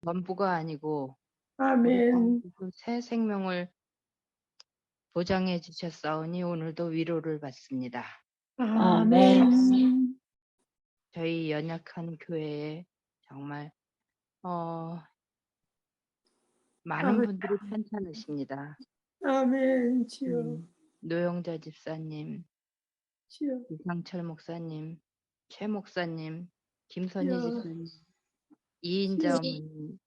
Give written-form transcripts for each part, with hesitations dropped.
전부가 아니고 우리 아멘. 새 생명을 보장해 주셨사오니 오늘도 위로를 받습니다. 아멘. 저희 연약한 교회에 정말 많은 분들이 편찮으십니다. 아멘. 주여. 노영자 집사님, 주여. 이상철 목사님, 최 목사님, 김선희 주여. 집사님, 이인자 어머님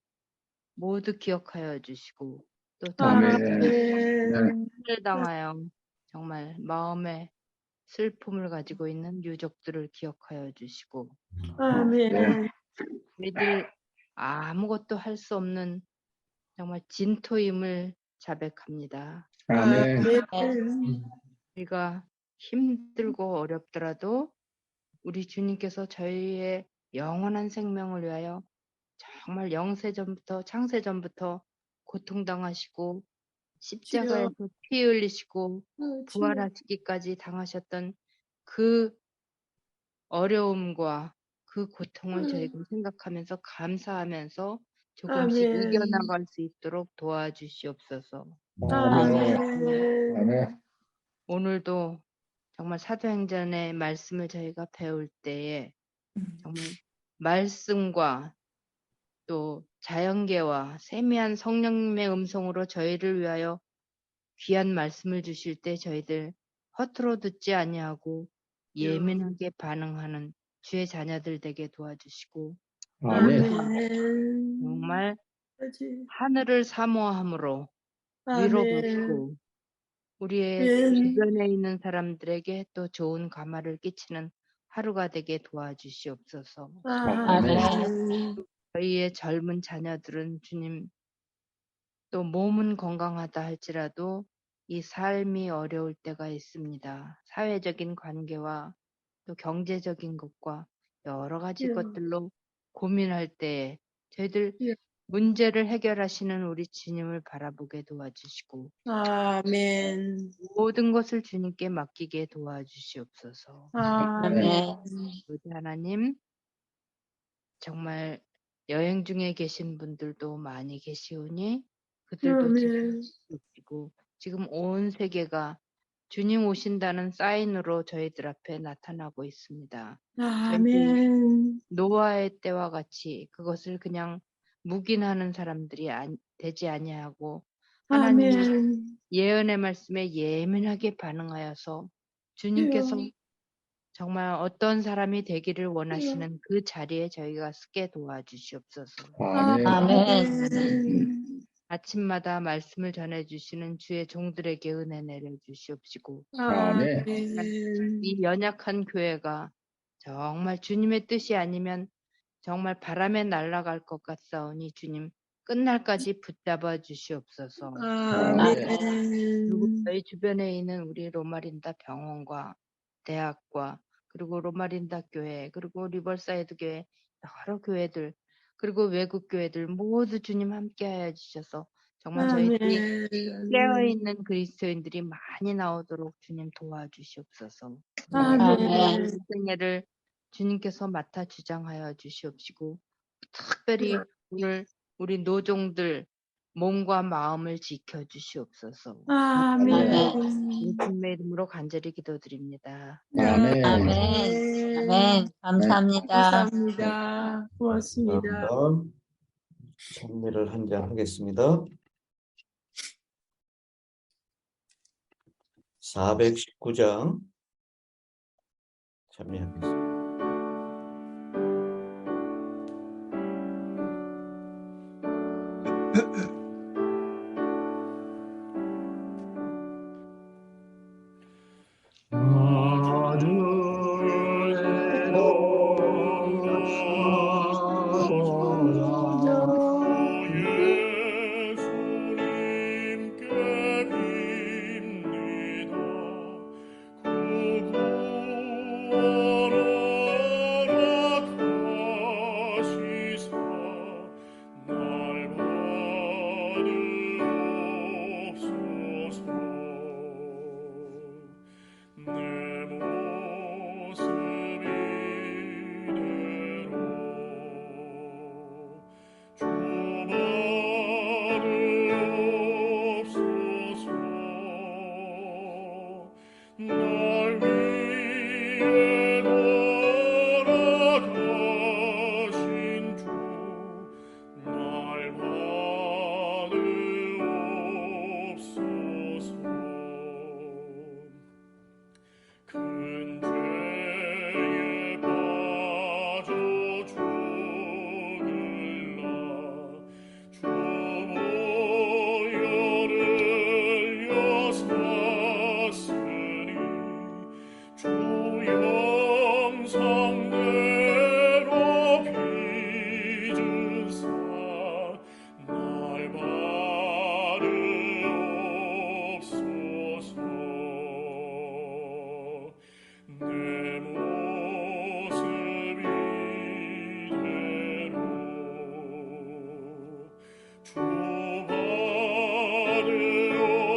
모두 기억하여 주시고 또 아멘. 를 당하여 정말 마음에 슬픔을 가지고 있는 유족들을 기억하여 주시고 아멘. 우리들 아무것도 할 수 없는 정말 진토임을 자백합니다. 아멘. 우리가 힘들고 어렵더라도 우리 주님께서 저희의 영원한 생명을 위하여 정말 영세전부터 창세전부터 고통당하시고 십자가에서 피 흘리시고 부활하시기까지 당하셨던 그 어려움과 그 고통을 저희가 생각하면서 감사하면서 조금씩 이겨나갈 수 있도록 도와주시옵소서. 아멘. 오늘도 정말 사도행전의 말씀을 저희가 배울 때에 정말 말씀과 또 자연계와 세미한 성령님의 음성으로 저희를 위하여 귀한 말씀을 주실 때 저희들 허투루 듣지 아니하고 예민하게 반응하는 주의 자녀들 되게 도와주시고 정말 하늘을 사모함으로 위로받고 우리의 주변에 있는 사람들에게 또 좋은 감화를 끼치는 하루가 되게 도와주시옵소서. 저희의 젊은 자녀들은 주님 또 몸은 건강하다 할지라도 이 삶이 어려울 때가 있습니다. 사회적인 관계와 또 경제적인 것과 여러 가지 것들로 고민할 때에 저희들 문제를 해결하시는 우리 주님을 바라보게 도와주시고 아멘. 모든 것을 주님께 맡기게 도와주시옵소서. 아멘. 우리 하나님 정말 여행 중에 계신 분들도 많이 계시오니 그들도 지키시고 지금 온 세계가 주님 오신다는 사인으로 저희들 앞에 나타나고 있습니다. 저희들 노아의 때와 같이 그것을 그냥 묵인하는 사람들이 되지 아니하고 하나님의 예언의 말씀에 예민하게 반응하여서 주님께서 정말 어떤 사람이 되기를 원하시는 그 자리에 저희가 서게 도와주시옵소서. 아침마다 말씀을 전해주시는 주의 종들에게 은혜 내려주시옵시고 이 연약한 교회가 정말 주님의 뜻이 아니면 정말 바람에 날아갈 것 같사오니 주님 끝날까지 붙잡아 주시옵소서. 그리고 저희 주변에 있는 우리 로마린다 병원과 대학과 그리고 로마린다 교회 그리고 리버사이드 교회 여러 교회들 그리고 외국 교회들 모두 주님 함께하여 주셔서 정말 저희들이 깨어있는 그리스도인들이 많이 나오도록 주님 도와주시옵소서. 생애를 주님께서 맡아 주장하여 주시옵시고 특별히 오늘 우리 노종들 몸과 마음을 지켜 주시옵소서. 예수님의 이름으로 간절히 기도드립니다. 아멘. 감사합니다. 고맙습니다. 찬미를 한 잔 하겠습니다. 419장 찬미하겠습니다.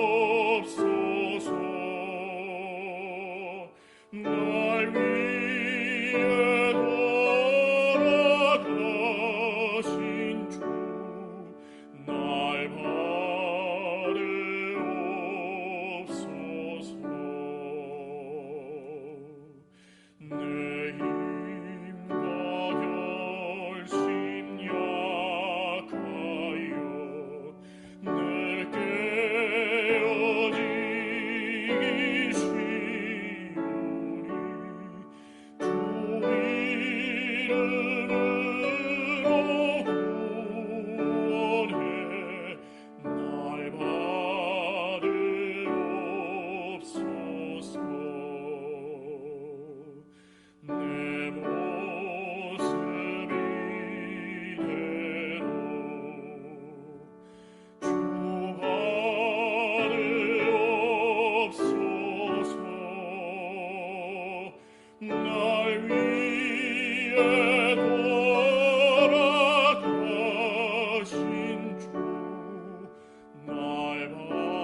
주옵소서. 날 위해 돌아가신 주, 날 바르옵소서. 내 힘과 결심 약하여 늘 깨어지기 쉬우니 주 이름으로 구원해 날 받으옵소서. 내 모습 이대로 주 받으옵소서. 날 위해 돌아가신 주, 날 받으옵소서.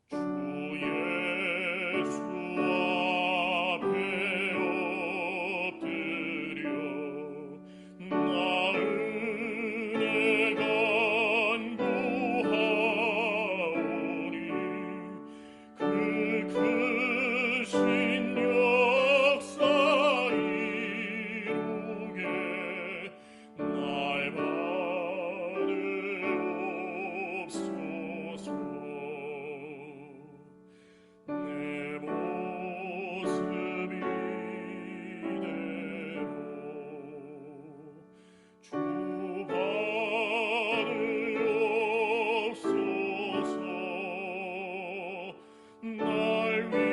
주 예수 앞에 엎드려 나 은혜 간구하오니 그 크신 역사 이루게 날 받으옵소서. 내 모습 이대로 주 받으옵소서. 날 위해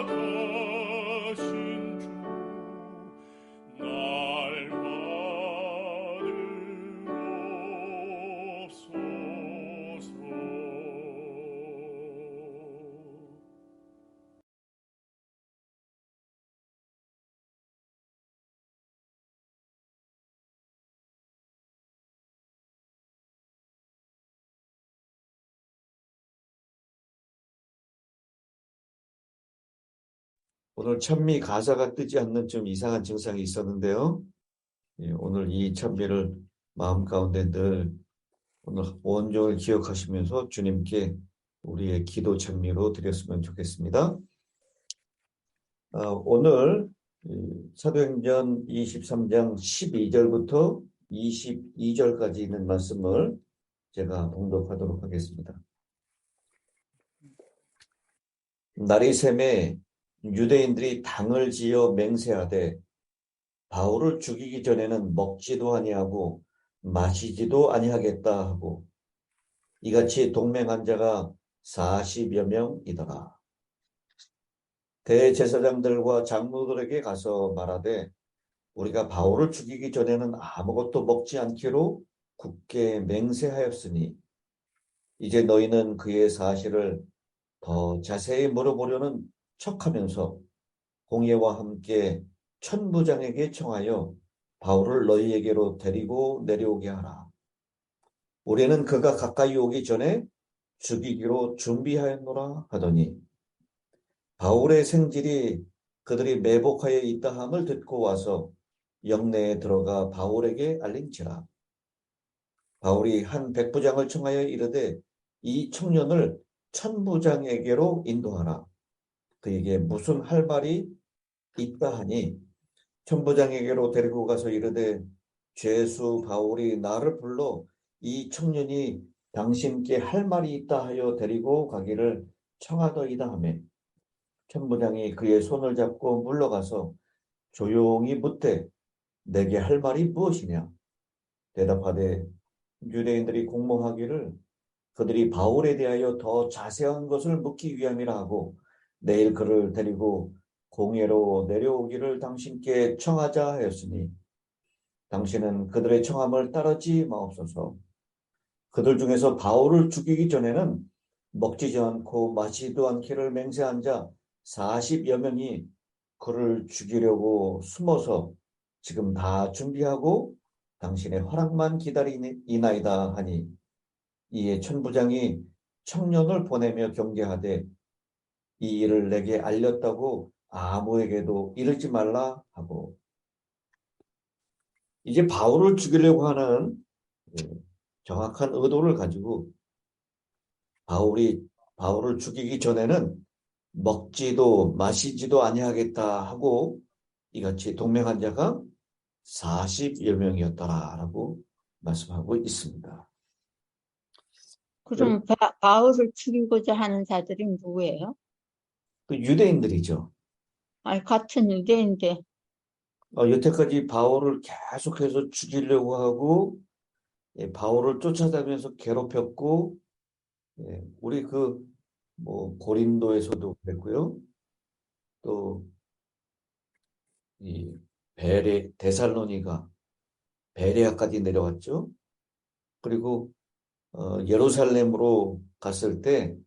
돌아가신 주, 날 받으옵소서. 오늘 찬미 가사가 뜨지 않는 좀 이상한 증상이 있었는데요. 오늘 이 찬미를 마음 가운데 늘 오늘 온종일 기억하시면서 주님께 우리의 기도 찬미로 드렸으면 좋겠습니다. 오늘 사도행전 23장 12절부터 22절까지 있는 말씀을 제가 봉독하도록 하겠습니다. 날이 새매 유대인들이 당을 지어 맹세하되 바울을 죽이기 전에는 먹지도 아니하고 마시지도 아니하겠다 하고 이같이 동맹한 자가 40여 명이더라. 대제사장들과 장로들에게 가서 말하되 우리가 바울을 죽이기 전에는 아무것도 먹지 않기로 굳게 맹세하였으니 이제 너희는 그의 사실을 더 자세히 물어보려는 척하면서 공예와 함께 천부장에게 청하여 바울을 너희에게로 데리고 내려오게 하라. 우리는 그가 가까이 오기 전에 죽이기로 준비하였노라 하더니 바울의 생질이 그들이 매복하여 있다함을 듣고 와서 영내에 들어가 바울에게 알린지라. 바울이 한 백부장을 청하여 이르되 이 청년을 천부장에게로 인도하라. 그에게 무슨 할 말이 있다 하니 천부장에게로 데리고 가서 이르되 죄수 바울이 나를 불러 이 청년이 당신께 할 말이 있다 하여 데리고 가기를 청하더이다 하며 천부장이 그의 손을 잡고 물러가서 조용히 묻되 내게 할 말이 무엇이냐? 대답하되 유대인들이 공모하기를 그들이 바울에 대하여 더 자세한 것을 묻기 위함이라 하고 내일 그를 데리고 공회로 내려오기를 당신께 청하자 하였으니 당신은 그들의 청함을 따르지 마옵소서. 그들 중에서 바울을 죽이기 전에는 먹지도 않고 마시지도 않기를 맹세한 자 40여 명이 그를 죽이려고 숨어서 지금 다 준비하고 당신의 허락만 기다리나이다 하니 이에 천부장이 청년을 보내며 경계하되 이 일을 내게 알렸다고 아무에게도 이르지 말라 하고 이제 바울을 죽이려고 하는 정확한 의도를 가지고 바울을 죽이기 전에는 먹지도 마시지도 아니하겠다 하고 이같이 동맹한 자가 40여 명이었더라라고 말씀하고 있습니다. 그럼 바울을 죽이고자 하는 자들이 누구예요? 그 유대인들이죠. 아니, 같은 유대인데. 여태까지 바울을 계속해서 죽이려고 하고 바울을 쫓아다니면서 괴롭혔고 우리 고린도에서도 그랬고요. 또 이 데살로니가 베레아까지 내려왔죠. 그리고 예루살렘으로 갔을 때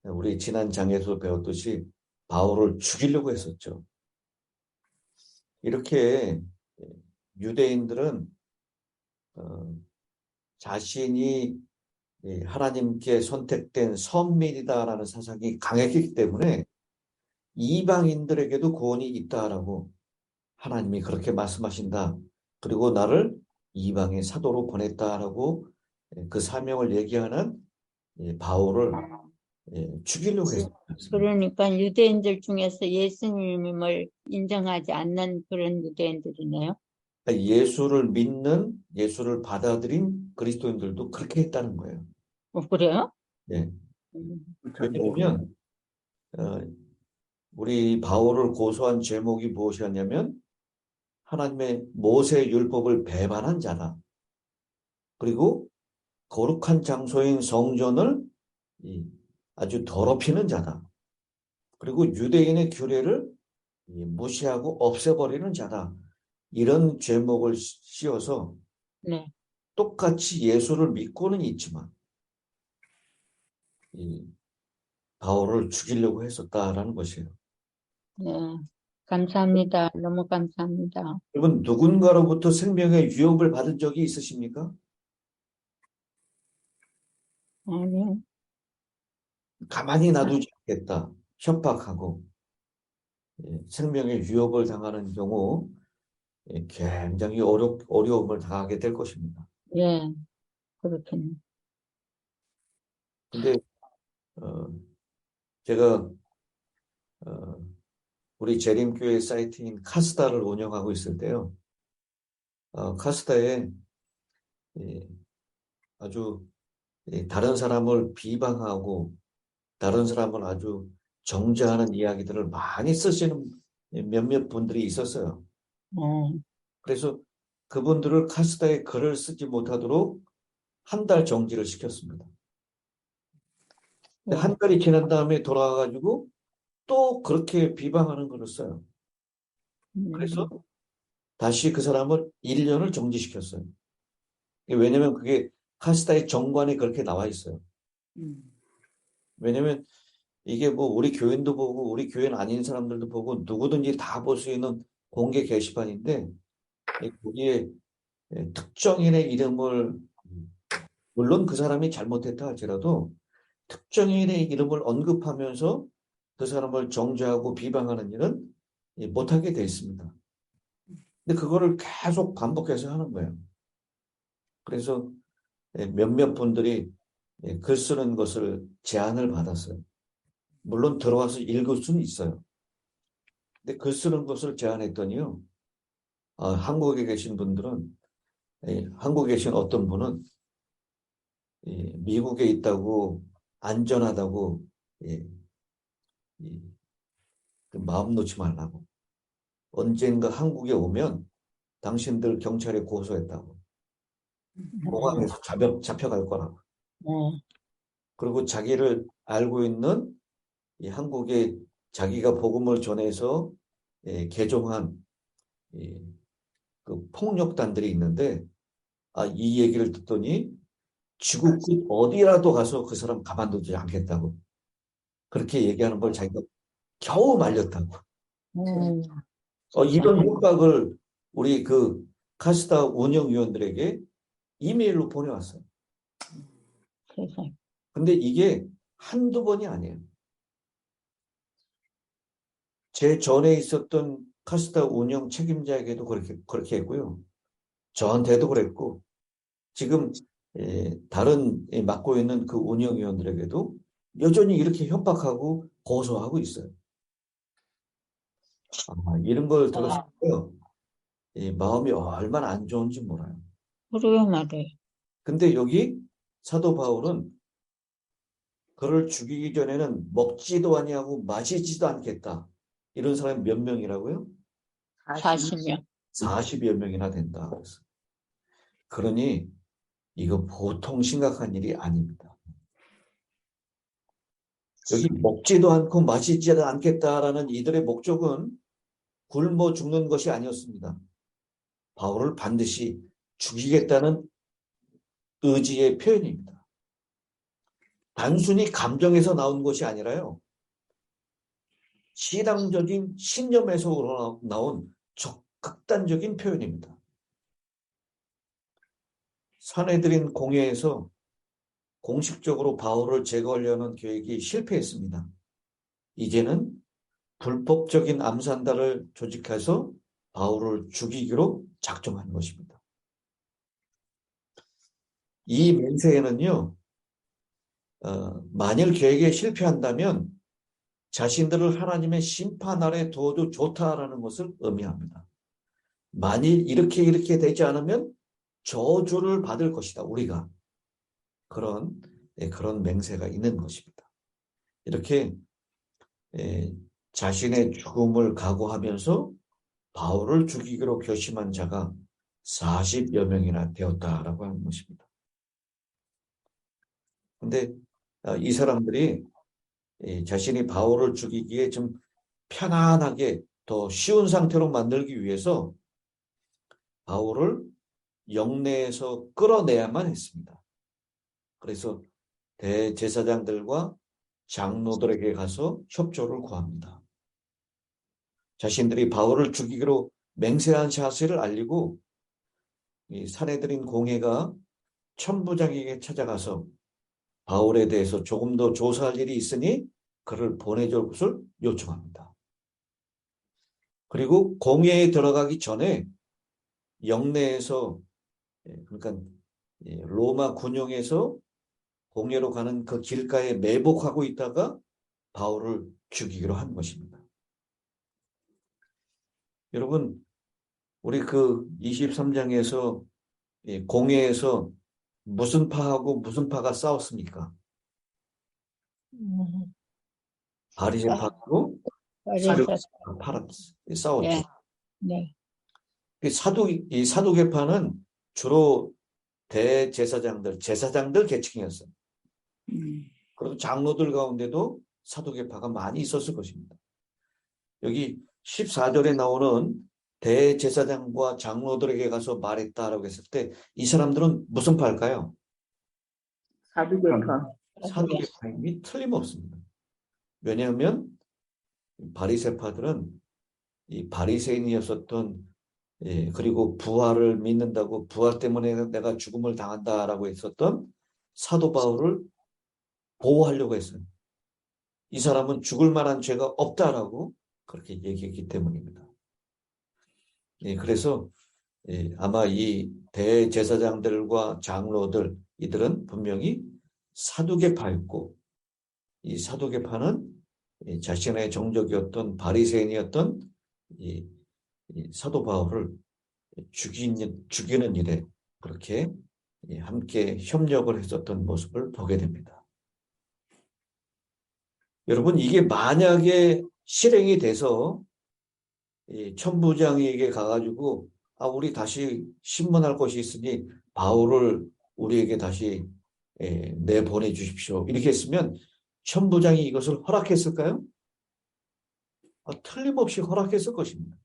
우리 지난 장에서 배웠듯이 바울을 죽이려고 했었죠. 이렇게 유대인들은 자신이 하나님께 선택된 선민이다라는 사상이 강했기 때문에 이방인들에게도 구원이 있다라고 하나님이 그렇게 말씀하신다. 그리고 나를 이방의 사도로 보냈다라고 그 사명을 얘기하는 바울을 죽이려고 했습니다. 그러니까 유대인들 중에서 예수님을 인정하지 않는 그런 유대인들이네요. 예수를 믿는, 예수를 받아들인 그리스도인들도 그렇게 했다는 거예요. 그래요? 네. 왜냐하면 우리 바울을 고소한 제목이 무엇이었냐면 하나님의 모세 율법을 배반한 자다. 그리고 거룩한 장소인 성전을 아주 더럽히는 자다. 그리고 유대인의 규례를 무시하고 없애버리는 자다. 이런 제목을 씌워서 네. 똑같이 예수를 믿고는 있지만 바울을 죽이려고 했었다라는 것이에요. 네. 감사합니다. 너무 감사합니다. 여러분 누군가로부터 생명의 유업을 받은 적이 있으십니까? 아니요. 가만히 놔두지 않겠다. 협박하고 생명의 유업을 당하는 경우 굉장히 어려움을 당하게 될 것입니다. 예, 그렇겠네. 근데 제가 우리 재림교회 사이트인 카스다를 운영하고 있을 때요. 카스다에 아주 다른 사람을 비방하고 다른 사람을 아주 정죄하는 이야기들을 많이 쓰시는 몇몇 분들이 있었어요. 그래서 그분들을 카스다에 글을 쓰지 못하도록 한 달 정지를 시켰습니다. 한 달이 지난 다음에 돌아와가지고 또 그렇게 비방하는 글을 써요. 그래서 다시 그 사람을 1년을 정지시켰어요. 왜냐면 그게 카스다의 정관에 그렇게 나와 있어요. 왜냐면 이게 뭐 우리 교인도 보고 우리 교인 아닌 사람들도 보고 누구든지 다 볼 수 있는 공개 게시판인데 거기에 특정인의 이름을 물론 그 사람이 잘못했다 할지라도 특정인의 이름을 언급하면서 그 사람을 정죄하고 비방하는 일은 못하게 돼 있습니다. 근데 그거를 계속 반복해서 하는 거예요. 그래서 몇몇 분들이 글 쓰는 것을 제안을 받았어요. 물론 들어와서 읽을 수는 있어요. 근데 글 쓰는 것을 제안했더니요. 한국에 계신 분들은 한국에 계신 어떤 분은 미국에 있다고 안전하다고 마음 놓지 말라고. 언젠가 한국에 오면 당신들 경찰에 고소했다고. 공항에서 잡혀갈 거라고. 그리고 자기를 알고 있는 이 한국에 자기가 복음을 전해서 개종한 그 폭력단들이 있는데, 이 얘기를 듣더니 지구 끝 어디라도 가서 그 사람 가만두지 않겠다고 그렇게 얘기하는 걸 자기가 겨우 말렸다고. 이런 협박을 우리 그 카스타 운영위원들에게 이메일로 보내왔어요. 세상에. 근데 이게 한두 번이 아니에요. 제 전에 있었던 카스타 운영 책임자에게도 그렇게 했고요. 저한테도 그랬고, 지금 다른 맡고 있는 그 운영위원들에게도 여전히 이렇게 협박하고 고소하고 있어요. 이런 걸 들었을 때 마음이 얼마나 안 좋은지 몰라요. 그러게 말이에요. 근데 여기 사도 바울은 그를 죽이기 전에는 먹지도 아니하고 마시지도 않겠다. 이런 사람이 몇 명이라고요? 40명. 40여 명이나 된다. 그래서. 그러니 이거 보통 심각한 일이 아닙니다. 여기 먹지도 않고 마시지도 않겠다라는 이들의 목적은 굶어 죽는 것이 아니었습니다. 바울을 반드시 죽이겠다는 의지의 표현입니다. 단순히 감정에서 나온 것이 아니라요. 신앙적인 신념에서 나온 극단적인 표현입니다. 사내들인 공회에서 공식적으로 바울을 제거하려는 계획이 실패했습니다. 이제는 불법적인 암산단을 조직해서 바울을 죽이기로 작정한 것입니다. 이 맹세에는요, 만일 계획에 실패한다면 자신들을 하나님의 심판 아래 두어도 좋다라는 것을 의미합니다. 만일 이렇게 되지 않으면 저주를 받을 것이다, 우리가. 그런 맹세가 있는 것입니다. 이렇게 자신의 죽음을 각오하면서 바울을 죽이기로 결심한 자가 40여 명이나 되었다라고 하는 것입니다. 근데 이 사람들이 자신이 바울을 죽이기에 좀 편안하게 더 쉬운 상태로 만들기 위해서 바울을 영내에서 끌어내야만 했습니다. 그래서 대제사장들과 장로들에게 가서 협조를 구합니다. 자신들이 바울을 죽이기로 맹세한 사실을 알리고 이 사내들인 공회가 천부장에게 찾아가서 바울에 대해서 조금 더 조사할 일이 있으니 그를 보내줄 것을 요청합니다. 그리고 공회에 들어가기 전에 영내에서, 그러니까 로마 군용에서 공회로 가는 그 길가에 매복하고 있다가 바울을 죽이기로 한 것입니다. 여러분, 우리 그 23장에서 공회에서 무슨 파하고 무슨 파가 싸웠습니까? 바리새파하고 사두개파가 싸웠죠. 네. 이 사두개파는 주로 대제사장들, 제사장들 계층이었어요. 그리고 장로들 가운데도 사두개파가 많이 있었을 것입니다. 여기 14절에 나오는 대제사장과 장로들에게 가서 말했다라고 했을 때 이 사람들은 무슨 파일까요? 사두개파. 사두개파임이 틀림없습니다. 왜냐하면 바리새파들은 이 바리새인이었었던 그리고 부활을 믿는다고 부활 때문에 내가 죽음을 당한다라고 했었던 사도 바울을 보호하려고 했어요. 이 사람은 죽을 만한 죄가 없다라고 그렇게 얘기했기 때문입니다. 그래서 아마 이 대제사장들과 장로들 이들은 분명히 사두개파였고 이 사두개파는 자신의 정적이었던 바리새인이었던 이 사도 바울을 죽이는 일에 그렇게 함께 협력을 했었던 모습을 보게 됩니다. 여러분, 이게 만약에 실행이 돼서 천부장에게 가가지고 우리 다시 신문할 것이 있으니 바울을 우리에게 다시 내보내 주십시오. 이렇게 했으면 천부장이 이것을 허락했을까요? 틀림없이 허락했을 것입니다.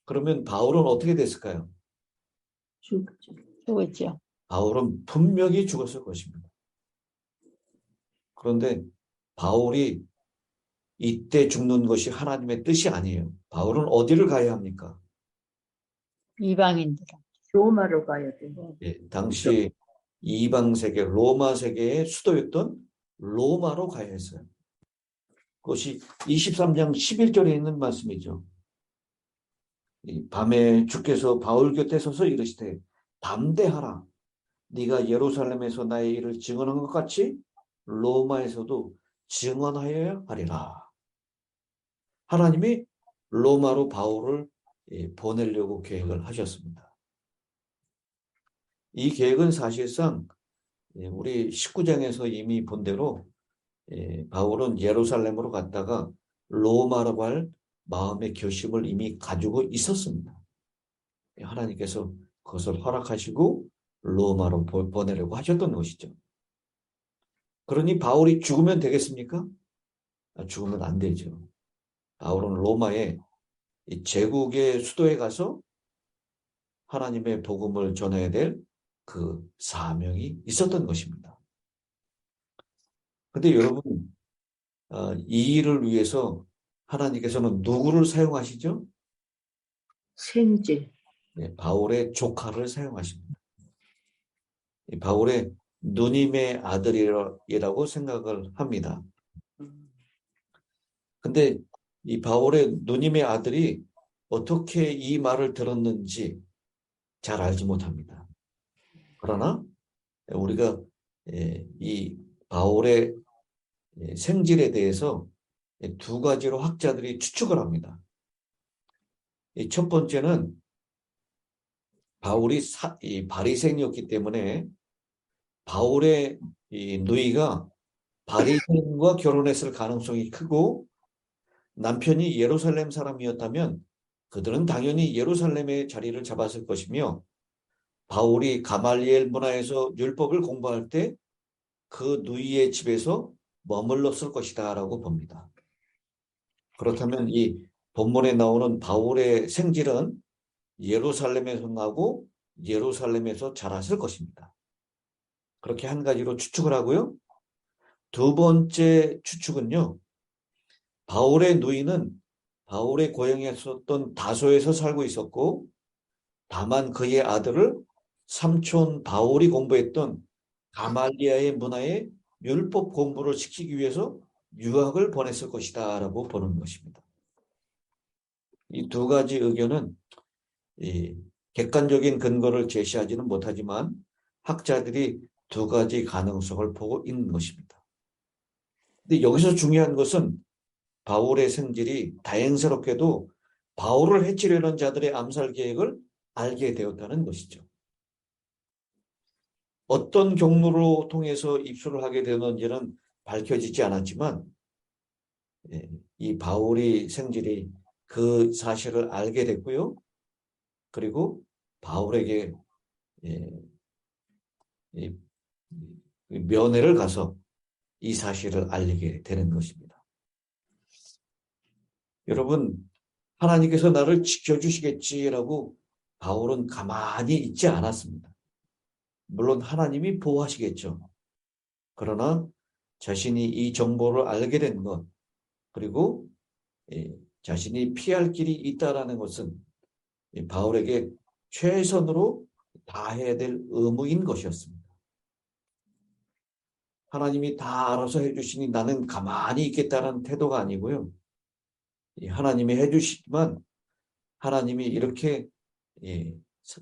그러면 바울은 어떻게 됐을까요? 죽었죠. 바울은 분명히 죽었을 것입니다. 그런데 바울이 이때 죽는 것이 하나님의 뜻이 아니에요. 바울은 어디를 가야 합니까? 이방인들. 로마로 가야 돼요. 예, 당시 이방 세계, 로마 세계의 수도였던 로마로 가야 했어요. 그것이 23장 11절에 있는 말씀이죠. 이 밤에 주께서 바울 곁에 서서 이르시되 담대하라. 네가 예루살렘에서 나의 일을 증언한 것 같이 로마에서도 증언하여야 하리라. 하나님이 로마로 바울을 보내려고 계획을 하셨습니다. 이 계획은 사실상 우리 19장에서 이미 본 대로 바울은 예루살렘으로 갔다가 로마로 갈 마음의 결심을 이미 가지고 있었습니다. 하나님께서 그것을 허락하시고 로마로 보내려고 하셨던 것이죠. 그러니 바울이 죽으면 되겠습니까? 죽으면 안 되죠. 바울은 로마의 제국의 수도에 가서 하나님의 복음을 전해야 될 그 사명이 있었던 것입니다. 근데 여러분, 이 일을 위해서 하나님께서는 누구를 사용하시죠? 생질. 네, 바울의 조카를 사용하십니다. 바울의 누님의 아들이라고 생각을 합니다. 근데 이 바울의 누님의 아들이 어떻게 이 말을 들었는지 잘 알지 못합니다. 그러나 우리가 이 바울의 생질에 대해서 두 가지로 학자들이 추측을 합니다. 첫 번째는 바울이 바리새인이었기 때문에 바울의 이 누이가 바리새인과 결혼했을 가능성이 크고 남편이 예루살렘 사람이었다면 그들은 당연히 예루살렘의 자리를 잡았을 것이며 바울이 가말리엘 문화에서 율법을 공부할 때 그 누이의 집에서 머물렀을 것이다 라고 봅니다. 그렇다면 이 본문에 나오는 바울의 생질은 예루살렘에서 나고 예루살렘에서 자랐을 것입니다. 그렇게 한 가지로 추측을 하고요. 두 번째 추측은요. 바울의 누이는 바울의 고향이었던 다소에서 살고 있었고 다만 그의 아들을 삼촌 바울이 공부했던 가말리아의 문화에 율법 공부를 시키기 위해서 유학을 보냈을 것이다 라고 보는 것입니다. 이 두 가지 의견은 객관적인 근거를 제시하지는 못하지만 학자들이 두 가지 가능성을 보고 있는 것입니다. 근데 여기서 중요한 것은 바울의 생질이 다행스럽게도 바울을 해치려는 자들의 암살 계획을 알게 되었다는 것이죠. 어떤 경로로 통해서 입수를 하게 되었는지는 밝혀지지 않았지만 이 바울의 생질이 그 사실을 알게 됐고요. 그리고 바울에게 면회를 가서 이 사실을 알리게 되는 것입니다. 여러분, 하나님께서 나를 지켜주시겠지라고 바울은 가만히 있지 않았습니다. 물론 하나님이 보호하시겠죠. 그러나 자신이 이 정보를 알게 된 것, 그리고 자신이 피할 길이 있다라는 것은 바울에게 최선으로 다해야 될 의무인 것이었습니다. 하나님이 다 알아서 해주시니 나는 가만히 있겠다는 태도가 아니고요. 하나님이 해주시지만 하나님이 이렇게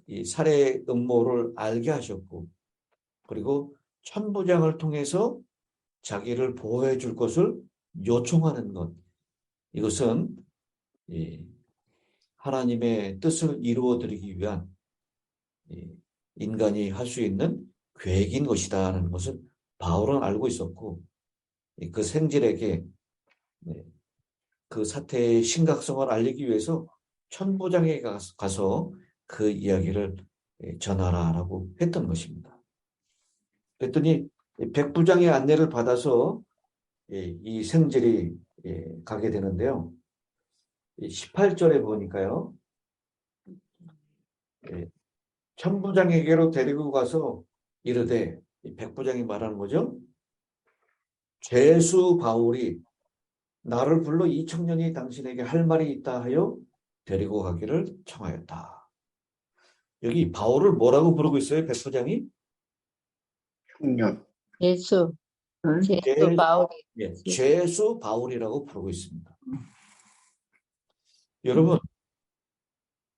이 살해 음모를 알게 하셨고 그리고 천부장을 통해서 자기를 보호해 줄 것을 요청하는 것. 이것은 하나님의 뜻을 이루어 드리기 위한 인간이 할 수 있는 계획인 것이다라는 것을 바울은 알고 있었고 그 생질에게 그 사태의 심각성을 알리기 위해서 천부장에 가서 그 이야기를 전하라라고 했던 것입니다. 그랬더니 백부장의 안내를 받아서 이 생질이 가게 되는데요. 18절에 보니까요. 천부장에게로 데리고 가서 이르되, 이 백부장이 말하는 거죠. 죄수 바울이 나를 불러 이 청년이 당신에게 할 말이 있다 하여 데리고 가기를 청하였다. 여기 바울을 뭐라고 부르고 있어요, 백부장이? 청년. 예수, 응? 예수 바울이. 예, 죄수 바울이라고 부르고 있습니다. 여러분,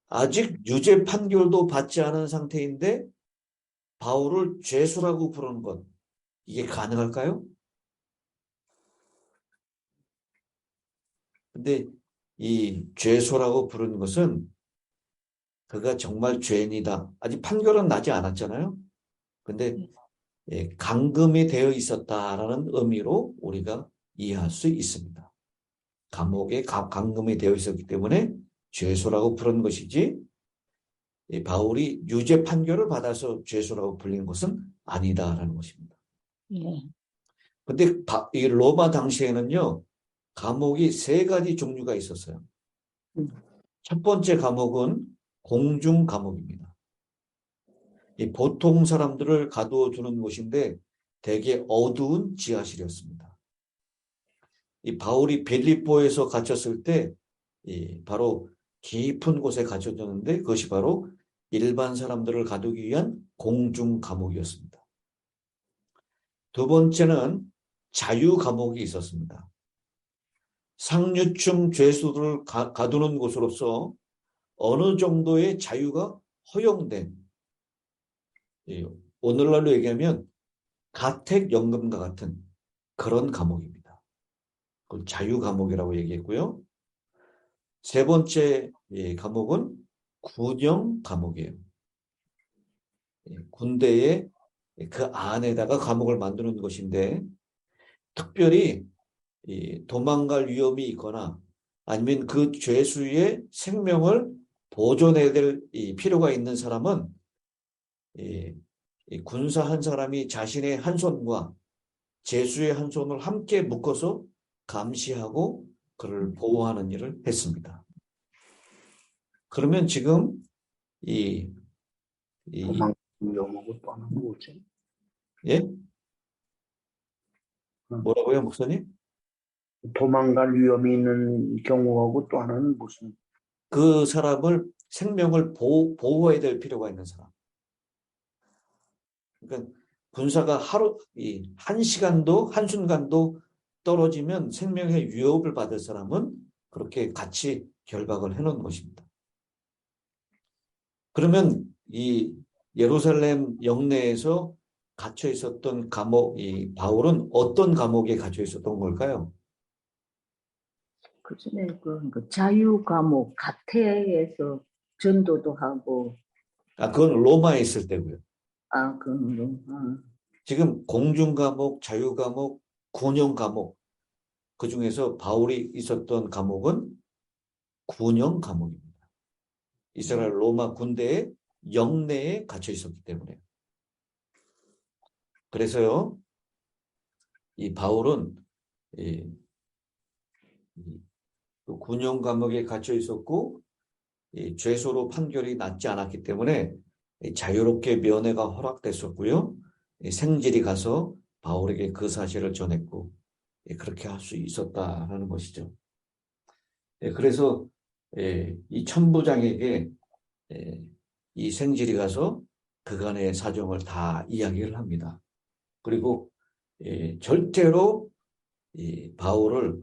아직 유죄 판결도 받지 않은 상태인데 바울을 죄수라고 부르는 것, 이게 가능할까요? 근데 이 죄수라고 부르는 것은 그가 정말 죄인이다. 아직 판결은 나지 않았잖아요. 근데 감금이 되어 있었다라는 의미로 우리가 이해할 수 있습니다. 감옥에 감금이 되어 있었기 때문에 죄수라고 부르는 것이지, 바울이 유죄 판결을 받아서 죄수라고 불리는 것은 아니다라는 것입니다. 예. 근데 이 로마 당시에는요, 감옥이 3가지 종류가 있었어요. 첫 번째 감옥은 공중 감옥입니다. 이 보통 사람들을 가두어 두는 곳인데 되게 어두운 지하실이었습니다. 이 바울이 빌립보에서 갇혔을 때 바로 깊은 곳에 갇혀졌는데 그것이 바로 일반 사람들을 가두기 위한 공중 감옥이었습니다. 두 번째는 자유 감옥이 있었습니다. 상류층 죄수들을 가두는 곳으로서 어느 정도의 자유가 허용된, 오늘날로 얘기하면 가택연금과 같은 그런 감옥입니다. 그걸 자유 감옥이라고 얘기했고요. 세 번째 감옥은 군용 감옥이에요. 군대에 그 안에다가 감옥을 만드는 것인데, 특별히 도망갈 위험이 있거나 아니면 그 죄수의 생명을 보존해야 될 필요가 있는 사람은 군사 한 사람이 자신의 한 손과 죄수의 한 손을 함께 묶어서 감시하고 그를 보호하는 일을 했습니다. 그러면 지금 도망 위험하고 또 하나는 뭐지? 예? 뭐라고요, 목사님? 도망갈 위험이 있는 경우하고 또 하나는 무슨? 그 사람을 생명을 보호해야 될 필요가 있는 사람. 그러니까 군사가 한 시간도 한순간도 떨어지면 생명의 위협을 받을 사람은 그렇게 같이 결박을 해놓은 것입니다. 그러면 이 예루살렘 영내에서 갇혀 있었던 감옥, 이 바울은 어떤 감옥에 갇혀 있었던 걸까요? 그 전에 그 자유 감옥 가태에서 전도도 하고. 그건 로마에 있을 때고요. 그걸로. 지금 공중 감옥, 자유 감옥, 군용 감옥, 그 중에서 바울이 있었던 감옥은 군용 감옥입니다. 이스라엘 로마 군대의 영내에 갇혀 있었기 때문에. 그래서요, 이 바울은 그 군용 감옥에 갇혀 있었고 죄수로 판결이 났지 않았기 때문에 자유롭게 면회가 허락됐었고요. 생질이 가서 바울에게 그 사실을 전했고 그렇게 할 수 있었다라는 것이죠. 그래서 이 천부장에게 이 생질이 가서 그간의 사정을 다 이야기를 합니다. 그리고 절대로 바울을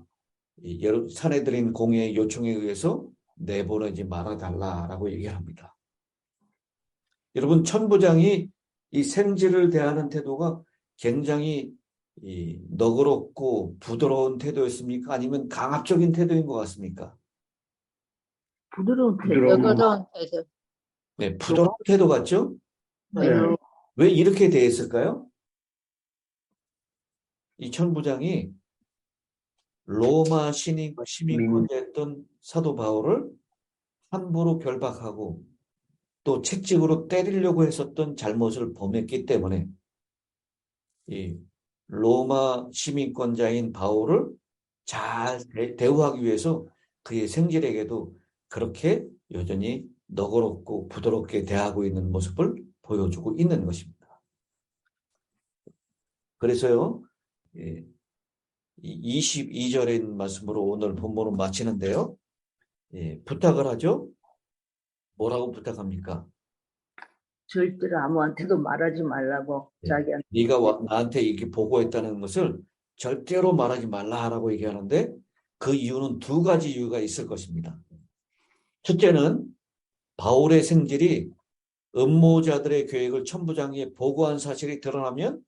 사내들인 공의 요청에 의해서 내보내지 말아달라라고 얘기를 합니다. 여러분, 천부장이 이 생질을 대하는 태도가 굉장히 너그럽고 부드러운 태도였습니까? 아니면 강압적인 태도인 것 같습니까? 부드러운 태도. 너그러운 태도. 네, 부드러운 태도 같죠? 네. 왜 이렇게 대했을까요? 이 천부장이 로마 시민권자였던 사도 바울을 함부로 결박하고 또 채찍으로 때리려고 했었던 잘못을 범했기 때문에 이 로마 시민권자인 바울을 잘 대우하기 위해서 그의 생질에게도 그렇게 여전히 너그럽고 부드럽게 대하고 있는 모습을 보여주고 있는 것입니다. 그래서요, 22절의 말씀으로 오늘 본문을 마치는데요. 부탁을 하죠. 뭐라고 부탁합니까? 절대로 아무한테도 말하지 말라고 자기한테. 네가 나한테 이렇게 보고했다는 것을 절대로 말하지 말라라고 얘기하는데 그 이유는 두 가지 이유가 있을 것입니다. 첫째는 바울의 생질이 음모자들의 계획을 천부장에게 보고한 사실이 드러나면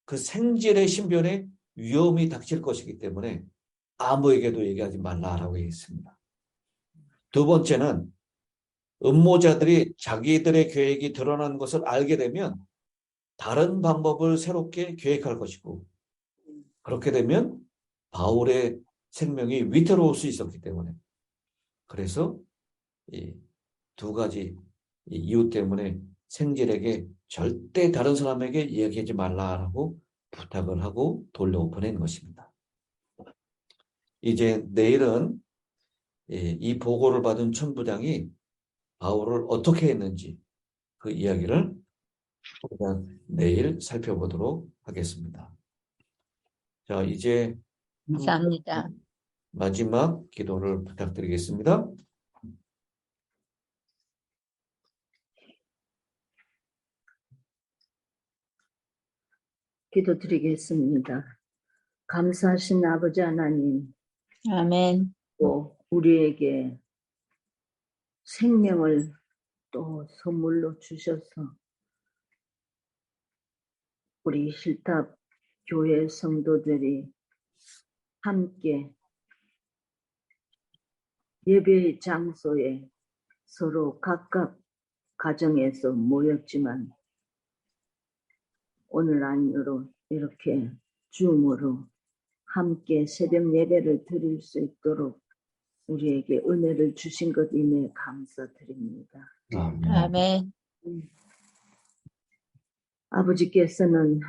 그 생질의 신변에 위험이 닥칠 것이기 때문에 아무에게도 얘기하지 말라라고 얘기했습니다. 두 번째는 음모자들이 자기들의 계획이 드러난 것을 알게 되면 다른 방법을 새롭게 계획할 것이고 그렇게 되면 바울의 생명이 위태로울 수 있었기 때문에 그래서 이 두 가지 이유 때문에 생질에게 절대 다른 사람에게 얘기하지 말라라고 부탁을 하고 돌려보낸 것입니다. 이제 내일은 이 보고를 받은 천부장이 바울을 어떻게 했는지 그 이야기를 내일 살펴보도록 하겠습니다. 자, 이제 감사합니다. 마지막 기도를 부탁드리겠습니다. 기도드리겠습니다. 감사하신 아버지 하나님, 아멘. 또 우리에게 생명을 또 선물로 주셔서 우리 힐탑 교회 성도들이 함께 예배의 장소에 서로 각각 가정에서 모였지만 오늘 안으로 이렇게 줌으로 함께 새벽 예배를 드릴 수 있도록 우리에게 은혜를 주신 것 임에 감사드립니다. 아멘. 아버지께서는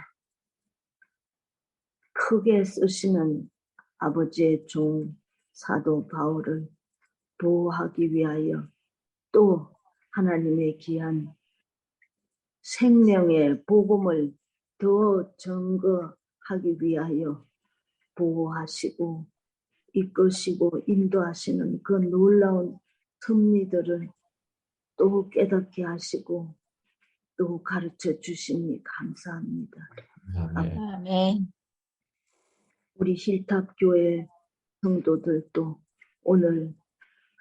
크게 쓰시는 아버지의 종 사도 바울을 보호하기 위하여 또 하나님의 귀한 생명의 복음을 더 증거하기 위하여 보호하시고 이끄시고 인도하시는 그 놀라운 섭리들을 또 깨닫게 하시고 또 가르쳐 주시니 감사합니다. 아멘. 우리 힐탑 교회 성도들도 오늘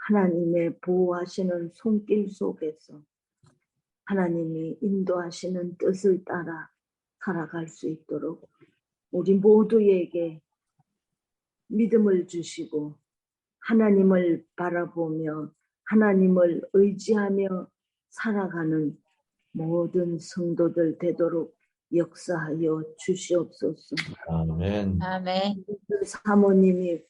하나님의 보호하시는 손길 속에서 하나님이 인도하시는 뜻을 따라 살아갈 수 있도록 우리 모두에게 믿음을 주시고 하나님을 바라보며 하나님을 의지하며 살아가는 모든 성도들 되도록 역사하여 주시옵소서. 아멘. 아멘. 사모님이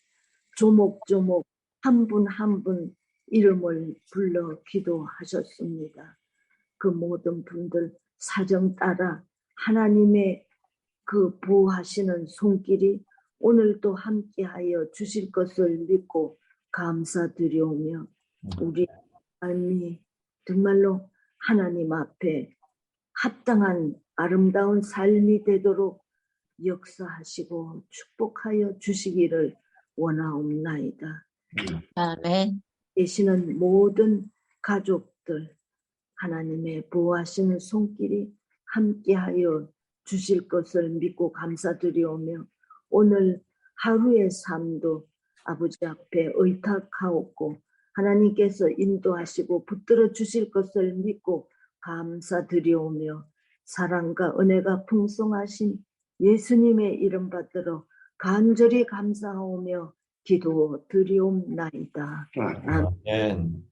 조목조목 한 분 한 분 이름을 불러 기도하셨습니다. 그 모든 분들 사정 따라 하나님의 그 보호하시는 손길이 오늘도 함께하여 주실 것을 믿고 감사드리오며 우리 삶이 정말로 하나님 앞에 합당한 아름다운 삶이 되도록 역사하시고 축복하여 주시기를 원하옵나이다. 아멘. 계시는 모든 가족들 하나님의 보호하시는 손길이 함께하여 주실 것을 믿고 감사드리오며 오늘 하루의 삶도 아버지 앞에 의탁하옵고 하나님께서 인도하시고 붙들어 주실 것을 믿고 감사드리오며 사랑과 은혜가 풍성하신 예수님의 이름 받들어 간절히 감사하오며 기도 드리옵나이다. 아멘.